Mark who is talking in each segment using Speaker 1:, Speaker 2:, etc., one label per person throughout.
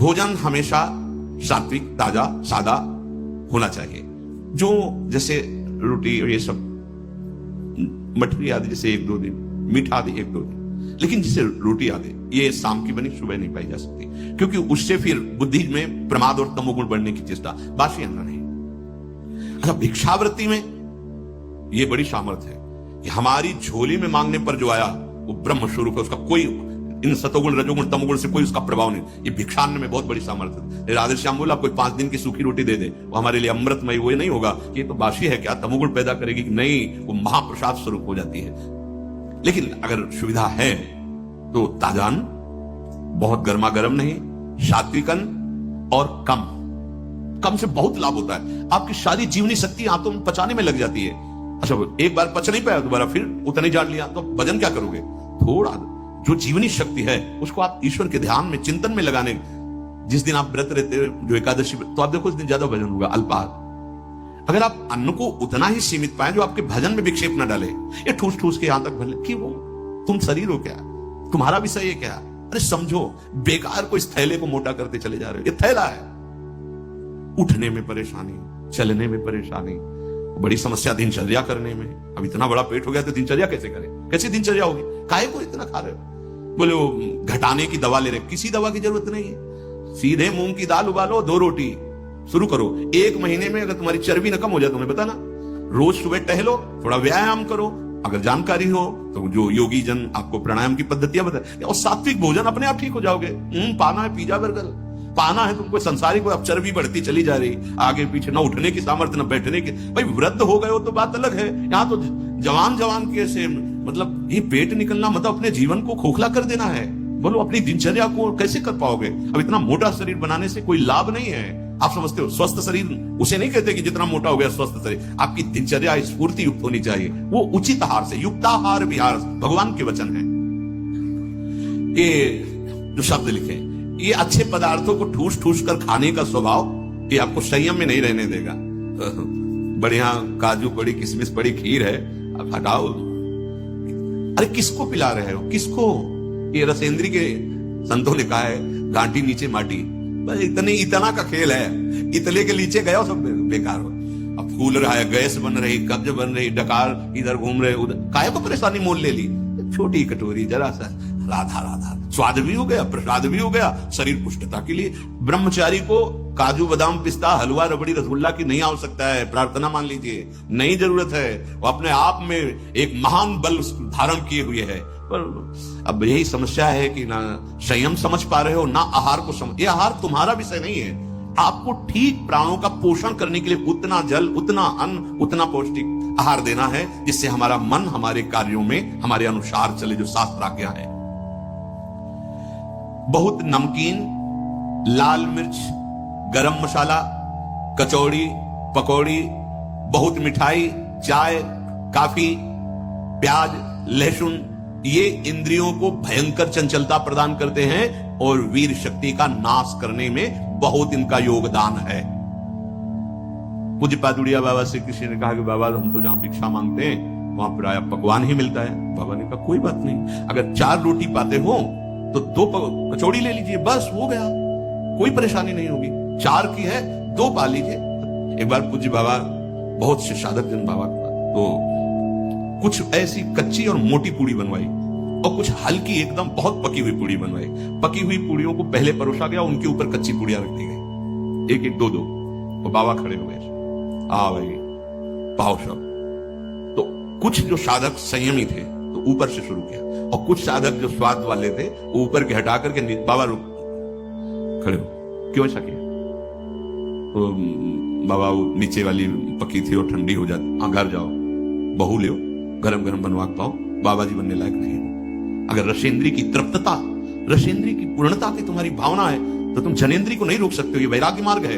Speaker 1: भोजन हमेशा सात्विक, ताजा, सादा होना चाहिए। जो जैसे रोटी और ये सब मठरी आदि जैसे 1-2 दिन, मीठा आदि 1-2 दिन, लेकिन जैसे रोटी आदि ये शाम की बनी सुबह नहीं पाई जा सकती, क्योंकि उससे फिर बुद्धि में प्रमाद और तमोगुण बढ़ने की चेष्टा। बासी अन्न नहीं। अच्छा, भिक्षावृत्ति में ये बड़ी सामर्थ्य है कि हमारी झोली में मांगने पर जो आया वो ब्रह्म स्वरूप है, उसका कोई इन सतोगुण, रजोगुण, तमोगुण से कोई उसका प्रभाव नहीं। ये भिक्षान्न में बहुत बड़ी सामर्थ्य है। राधे श्याम बोला कोई 5 दिन की सूखी रोटी दे दे, वो हमारे लिए अमृतमय, वो नहीं होगा कि ये तो बासी है, क्या तमोगुण पैदा करेगी कि नहीं, वो महाप्रसाद स्वरूप हो जाती है। लेकिन अगर सुविधा है तो ताजा अन्न, बहुत गर्मा गर्म नहीं, सात्विक अन्न और कम से बहुत लाभ होता है। आपकी सारी जीवनी शक्ति आंतों में पचाने में लग जाती है। अच्छा, एक बार पच नहीं पाया, दोबारा फिर उतना ही जान लिया तो वजन क्या करोगे? थोड़ा जो जीवनी शक्ति है उसको आप ईश्वर के ध्यान में, चिंतन में लगाने, जिस दिन आप व्रत रहते हैं, जो एकादशी, तो आप देखो उस दिन ज्यादा भजन होगा, अल्पाहार। अगर आप अन्न को उतना ही सीमित पाए जो आपके भजन में विक्षेप न डाले, ये ठूस ठूस के यहां तक भले कि वो तुम शरीर हो क्या, तुम्हारा विषय है क्या? अरे समझो, बेकार को इस थैले को मोटा करते चले जा रहे हो। ये थैला है। उठने में परेशानी, चलने में परेशानी, बड़ी समस्या दिनचर्या करने में। अब इतना बड़ा पेट हो गया तो दिनचर्या कैसे करें? कैसी दिनचर्या होगी? काहे को इतना खा रहे हो? बोले वो घटाने की दवा ले रहे, किसी दवा की जरूरत नहीं है। सीधे मूंग की दाल उबालो, 2 रोटी शुरू करो। 1 महीने में अगर तुम्हारी चर्बी न कम हो जाए, तुम्हें पता ना, रोज सुबह टहलो, थोड़ा व्यायाम करो। अगर जानकारी हो तो जो योगी जन आपको प्राणायाम की पद्धतियां बताए, और सात्विक भोजन, अपने आप ठीक हो जाओगे। पाना है पिज्जा बर्गर, पाना है तुमको संसारिक, अब चर्बी बढ़ती चली जा रही, आगे पीछे, ना उठने की सामर्थ्य, ना बैठने की। भाई वृद्ध हो गए हो तो बात अलग है, यहाँ तो जवान कैसे, मतलब ये पेट निकलना मतलब अपने जीवन को खोखला कर देना है। बोलो अपनी दिनचर्या को कैसे कर पाओगे? अब इतना मोटा शरीर बनाने से कोई लाभ नहीं है। आप समझते हो स्वस्थ शरीर उसे नहीं कहते कि जितना मोटा हो गया स्वस्थ शरीर। आपकी दिनचर्या स्फूर्ति युक्त होनी चाहिए, वो उचित आहार से, युक्ताहार विहार, भगवान के वचन है। ये जो शब्द लिखे, ये अच्छे पदार्थों को ठूस ठूस कर खाने का स्वभाव, ये आपको संयम में नहीं रहने देगा। बढ़िया काजू पड़ी, किशमिश पड़ी, खीर है, अब हटाओ। अरे किसको पिला रहे हो? किसको? ये रसेंद्री के संतों ने कहा है, घाटी नीचे माटी। इतना का खेल है, इतले के नीचे गया सब बेकार हो। अब फूल रहा है, गैस बन रही, कब्ज बन रही, डकार इधर घूम रहे, उधर, काहे को परेशानी मोल ले ली? छोटी कटोरी, जरा सा राधा राधा, स्वाद भी हो गया, प्रसाद भी हो गया, शरीर पुष्टता के लिए। ब्रह्मचारी को काजू बादाम पिस्ता हलवा रबड़ी रसगुल्ला की नहीं आवश्यकता है, प्रार्थना मान लीजिए, नहीं जरूरत है। वो अपने आप में एक महान बल धारण किए हुए है। पर अब यही समस्या है कि ना संयम समझ पा रहे हो, ना आहार को समझ। ये आहार तुम्हारा विषय नहीं है। आपको ठीक प्राणों का पोषण करने के लिए उतना जल, उतना अन्न, उतना पौष्टिक आहार देना है, जिससे हमारा मन हमारे कार्यों में हमारे अनुसार चले, जो शास्त्र आज्ञा है। बहुत नमकीन, लाल मिर्च, गरम मसाला, कचौड़ी, पकौड़ी, बहुत मिठाई, चाय, काफी, प्याज, लहसुन, ये इंद्रियों को भयंकर चंचलता प्रदान करते हैं और वीर शक्ति का नाश करने में बहुत इनका योगदान है। पूज्य पादुड़िया बाबा से किसी ने कहा कि बाबा हम तो जहां भिक्षा मांगते हैं वहां प्राय पकवान ही मिलता है। बाबा ने कहा कोई बात नहीं, अगर 4 रोटी पाते हो तो 2 कचौड़ी ले लीजिए, बस हो गया, कोई परेशानी नहीं होगी। 4 की है, 2 पा लीजिए। एक बार पूज्य बाबा, बहुत से साधक जन बाबा तो कुछ ऐसी कच्ची और मोटी पूड़ी बनवाई और कुछ हल्की एकदम बहुत पकी हुई पूड़ी बनवाई। पकी हुई पूड़ियों को पहले परोसा गया, उनके ऊपर कच्ची पूड़ियां रख दी गई, 1-1, 2-2। तो बाबा खड़े हो गए, आ भाई पाओ सब। तो कुछ जो साधक संयमी थे तो ऊपर से शुरू किया, और कुछ साधक जो स्वाद वाले थे ऊपर के हटा करके बाबा रुक खड़े हो, क्यों ऐसा किया? तो बाबा वो नीचे वाली पकी थी और ठंडी हो जाती, हाँ घर जाओ, बहू ले, गरम गरम बनवा पाओ, बाबा जी बनने लायक नहीं। अगर रसेंद्री की तृप्तता, रसेंद्री की पूर्णता की तुम्हारी भावना है तो तुम जनेंद्री को नहीं रोक सकते हो। ये वैराग्य मार्ग है।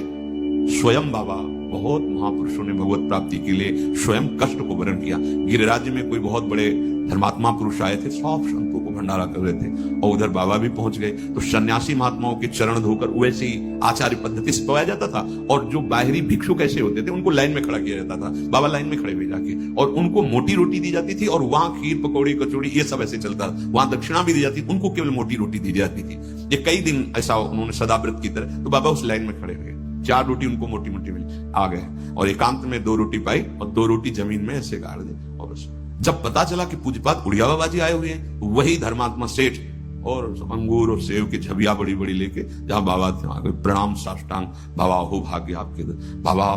Speaker 1: स्वयं बाबा, बहुत महापुरुषों ने भगवत प्राप्ति के लिए स्वयं कष्ट को वर्ण किया। गिरिराज में कोई बहुत बड़े धर्मात्मा पुरुष आए थे, सब संतों को को भंडारा कर रहे थे, और उधर बाबा भी पहुंच गए। तो सन्यासी महात्माओं के चरण धोकर वैसे ही आचार्य पद्धति से पवाया जाता था, और जो बाहरी भिक्षु कैसे होते थे उनको लाइन में खड़ा किया जाता था। बाबा लाइन में खड़े हुए जाके, और उनको मोटी रोटी दी जाती थी, और वहां खीर पकौड़ी कचौड़ी ये सब ऐसे चलता था। वहां दक्षिणा भी दी जाती, उनको केवल मोटी रोटी दी जाती थी। ये कई दिन ऐसा उन्होंने सदाव्रत की तरह। तो बाबा उस लाइन में खड़े रहे, 4 रोटी उनको मोटी मोटी मिली, आ गए और एकांत में 2 रोटी पाई, और 2 रोटी जमीन में ऐसे गाड़ दी। और बस जब पता चला कि पूज्यपाद उड़िया बाबा जी आए हुए हैं, वही धर्मात्मा सेठ और अंगूर और सेव की छबिया बड़ी बड़ी लेके जहां बाबा थे आ गए। प्रणाम साष्टांग, बाबा हो भाग्य आपके, बाबा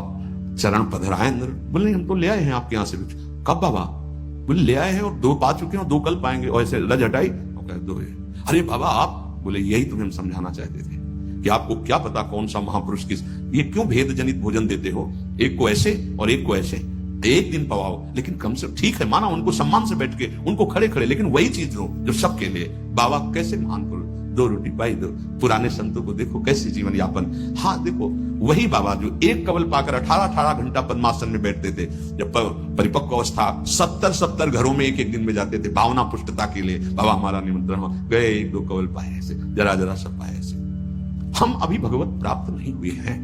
Speaker 1: चरण पधराए अंदर। बोले हम तो ले आए हैं आपके यहां से। कब बाबा? बोले ले आए हैं और 2 पा चुके हैं और 2 कल पाएंगे। और ऐसे रज हटाई, 2 है। अरे बाबा आप? बोले यही तुम्हें हम समझाना चाहते थे कि आपको क्या पता कौन सा महापुरुष किस, ये क्यों भेद जनित भोजन देते हो, एक को ऐसे और एक को ऐसे। एक दिन पवाओ, लेकिन कम से ठीक है माना, उनको सम्मान से बैठ के उनको खड़े खड़े, लेकिन वही चीज दो जो सबके लिए। बाबा कैसे महान पुरुष, 2 रोटी पाई, 2 पुराने संतों को देखो कैसे जीवन यापन। हाँ देखो वही बाबा जो एक कवल पाकर 18 घंटा पद्मासन में बैठते थे। जब परिपक्व अवस्था 70 घरों में एक दिन में जाते थे भावना पुष्टता के लिए। बाबा हमारा निमंत्रण हो गए, 1-2 कवल पाए ऐसे, जरा सब पाए ऐसे। हम अभी भगवत प्राप्त नहीं हुए हैं,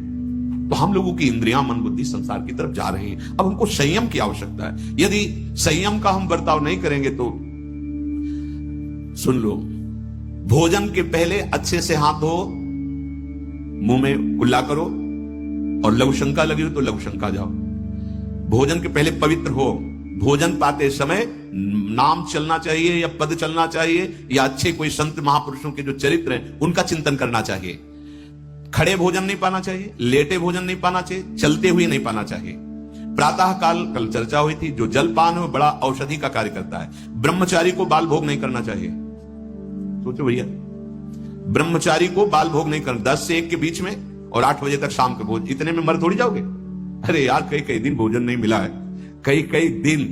Speaker 1: तो हम लोगों की इंद्रियां मन बुद्धि संसार की तरफ जा रही हैं। अब हमको संयम की आवश्यकता है। यदि संयम का हम बर्ताव नहीं करेंगे तो सुन लो, भोजन के पहले अच्छे से हाथ धो, मुंह में कुल्ला करो, और लघु शंका लगी हो तो लघु शंका जाओ। भोजन के पहले पवित्र हो। भोजन पाते समय नाम चलना चाहिए या पद चलना चाहिए, या अच्छे कोई संत महापुरुषों के जो चरित्र हैं उनका चिंतन करना चाहिए। खड़े भोजन नहीं पाना चाहिए, लेटे भोजन नहीं पाना चाहिए, चलते हुए नहीं पाना चाहिए। प्रातः काल कल चर्चा हुई थी, जो जलपान है बड़ा औषधि का कार्य करता है। ब्रह्मचारी को बाल भोग नहीं करना चाहिए। सोचो भैया, ब्रह्मचारी को बाल भोग नहीं करना, 10 से 1 के बीच में, और 8 बजे तक शाम के भोज। इतने में मर थोड़ी जाओगे। अरे यार कई दिन भोजन नहीं मिला है, कई दिन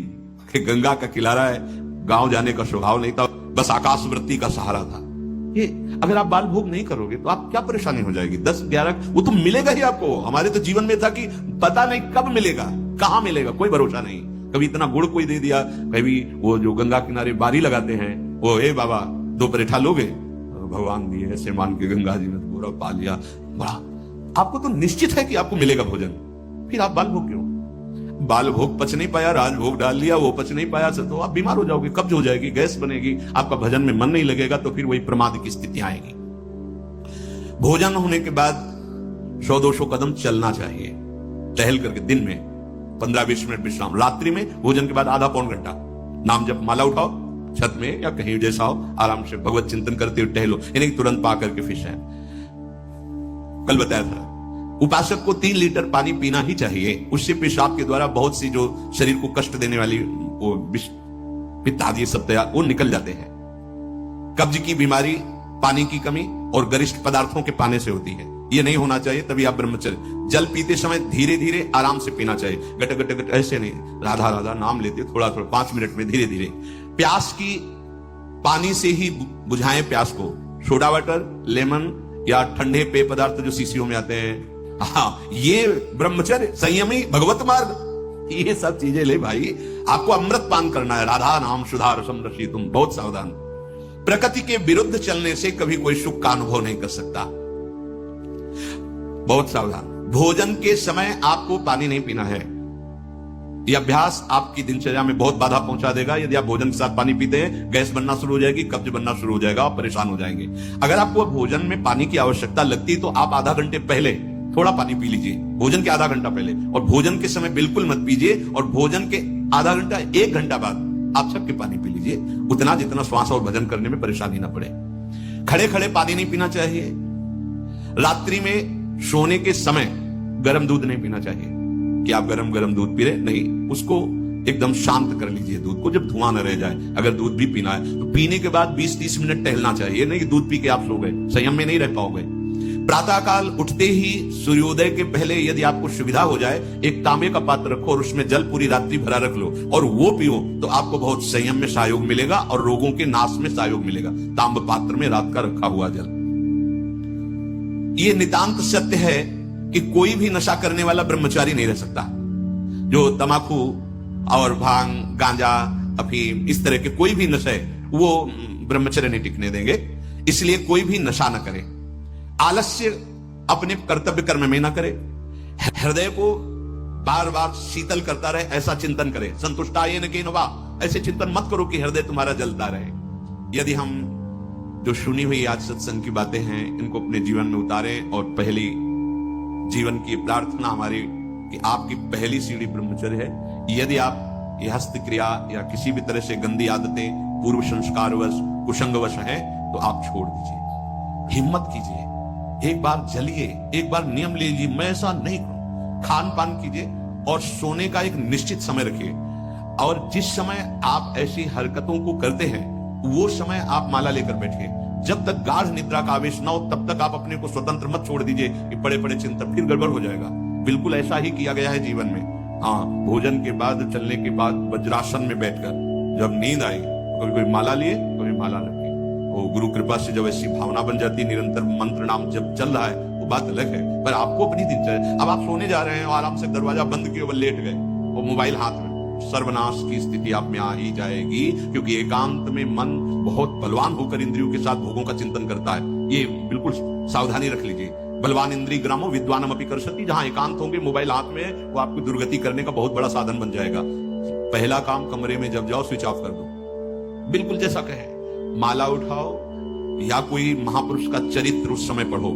Speaker 1: गंगा का किनारा है, गांव जाने का स्वभाव नहीं था, बस आकाश वृत्ति का सहारा था। ये अगर आप बाल भोग नहीं करोगे तो आप क्या परेशानी हो जाएगी। 10-11 वो तो मिलेगा ही आपको। हमारे तो जीवन में था कि पता नहीं कब मिलेगा, कहां मिलेगा, कोई भरोसा नहीं। कभी इतना गुड़ कोई दे दिया, कभी वो जो गंगा किनारे बारी लगाते हैं, वो हे बाबा 2 परेठा लोगे, भगवान दिए ऐसे मान के गंगा जी ने पूरा पा लिया। बड़ा आपको तो निश्चित है कि आपको मिलेगा भोजन, फिर आप बाल भोग क्यों? बाल भोग पच नहीं पाया, राजभोग डाल लिया, वो पच नहीं पाया, तो आप बीमार हो जाओगे, कब्ज हो जाएगी, गैस बनेगी, आपका भजन में मन नहीं लगेगा, तो फिर वही प्रमाद की स्थिति आएगी। भोजन होने के बाद 100-200 कदम चलना चाहिए, टहल करके दिन में 15-20 मिनट विश्राम। रात्रि में भोजन के बाद आधा पौन घंटा नाम जप माला उठाओ, छत में या कहीं जैसा हो, आराम से भगवत चिंतन करते हुए टहलो, यानी तुरंत पा करके फिश है। कल बताया था उपासक को 3 लीटर पानी पीना ही चाहिए। उससे पेशाब के द्वारा बहुत सी जो शरीर को कष्ट देने वाली वो पित्त आदि सब तैयार वो निकल जाते हैं। कब्ज की बीमारी पानी की कमी और गरिष्ठ पदार्थों के पाने से होती है, ये नहीं होना चाहिए। तभी आप ब्रह्मचर्य। जल पीते समय धीरे धीरे आराम से पीना चाहिए, गट गट गट ऐसे नहीं, राधा राधा नाम लेते थोड़ा थोड़ा 5 मिनट में धीरे धीरे। प्यास की पानी से ही बुझाएं प्यास को, सोडा वाटर, लेमन या ठंडे पेय पदार्थ जो शीशियों में आते हैं, हाँ ये ब्रह्मचर्य, संयमी, भगवत मार्ग, ये सब चीजें ले भाई। आपको अमृत पान करना है, राधा नाम सुधा रसम रसी, तुम बहुत सावधान। प्रकृति के विरुद्ध चलने से कभी कोई सुख का अनुभव नहीं कर सकता, बहुत सावधान। भोजन के समय आपको पानी नहीं पीना है, यह अभ्यास आपकी दिनचर्या में बहुत बाधा पहुंचा देगा। यदि आप भोजन के साथ पानी पीते हैं, गैस बनना शुरू हो जाएगी, कब्ज बनना शुरू हो जाएगा, आप परेशान हो जाएंगे। अगर आपको भोजन में पानी की आवश्यकता लगती तो आप आधा घंटे पहले थोड़ा पानी पी लीजिए, भोजन के आधा घंटा पहले, और भोजन के समय बिल्कुल मत पीजिए, और भोजन के आधा घंटा 1 घंटा बाद आप सबके पानी पी लीजिए, उतना जितना श्वास और भजन करने में परेशानी ना पड़े। खड़े खड़े पानी नहीं पीना चाहिए। रात्रि में सोने के समय गर्म दूध नहीं पीना चाहिए कि आप गरम गरम दूध पी रहे, नहीं, उसको एकदम शांत कर लीजिए दूध को, जब धुआं न रह जाए। अगर दूध भी पीना है तो पीने के बाद 20-30 मिनट टहलना चाहिए, नहीं कि दूध पी के आप सो गए, संयम में नहीं रह पाओगे। प्रातःकाल उठते ही सूर्योदय के पहले यदि आपको सुविधा हो जाए, एक तांबे का पात्र रखो और उसमें जल पूरी रात्रि भरा रख लो और वो पियो, तो आपको बहुत संयम में सहयोग मिलेगा और रोगों के नाश में सहयोग मिलेगा। तांब पात्र में रात का रखा हुआ जल। ये नितांत सत्य है कि कोई भी नशा करने वाला ब्रह्मचारी नहीं रह सकता। जो तमाकू और भांग, गांजा, अफीम, इस तरह के कोई भी नशे, वो ब्रह्मचर्य नहीं टिकने देंगे। इसलिए कोई भी नशा न करे, आलस्य अपने कर्तव्य कर्म में ना करे, हृदय को बार बार शीतल करता रहे, ऐसा चिंतन करे। संतुष्टायेन केन वा, ऐसे चिंतन मत करो कि हृदय तुम्हारा जलता रहे। यदि हम जो सुनी हुई आज सत्संग की बातें हैं इनको अपने जीवन में उतारें, और पहली जीवन की प्रार्थना हमारी कि आपकी पहली सीढ़ी ब्रह्मचर्य है। यदि आप ये हस्त क्रिया या किसी भी तरह से गंदी आदतें पूर्व संस्कारवश कुसंगवश है तो आप छोड़ दीजिए, हिम्मत कीजिए, एक बार जलिए, एक बार नियम लीजिए, मैं ऐसा नहीं करूं। खान पान कीजिए और सोने का एक निश्चित समय रखिए, और जिस समय आप ऐसी हरकतों को करते हैं वो समय आप माला लेकर बैठिए। जब तक गाढ़ निद्रा का आवेश न हो तब तक आप अपने को स्वतंत्र मत छोड़ दीजिए कि बड़े बड़े चिंतन, फिर गड़बड़ हो जाएगा। बिल्कुल ऐसा ही किया गया है जीवन में। हाँ, भोजन के बाद, चलने के बाद वज्रासन में बैठकर जब नींद आई कभी कोई माला लिए, कभी माला रखी। वो गुरु कृपा से जब ऐसी भावना बन जाती, निरंतर मंत्र नाम जब चल रहा है वो बात अलग है। पर आपको अपनी दिनचर्या, अब आप सोने जा रहे हैं और आराम से दरवाजा बंद किए और लेट गए, वो मोबाइल हाथ में, सर्वनाश की स्थिति आप में आ ही जाएगी। क्योंकि एकांत में मन बहुत बलवान होकर इंद्रियों के साथ भोगों का चिंतन करता है। ये बिल्कुल सावधानी रख लीजिए। बलवान इंद्रिय ग्रामो विद्वानम अपि करसति, जहां एकांत होंगे, मोबाइल हाथ में, वो आपको दुर्गति करने का बहुत बड़ा साधन बन जाएगा। पहला काम, कमरे में जब जाओ स्विच ऑफ कर दो, बिल्कुल जैसा कहे। माला उठाओ या कोई महापुरुष का चरित्र उस समय पढ़ो,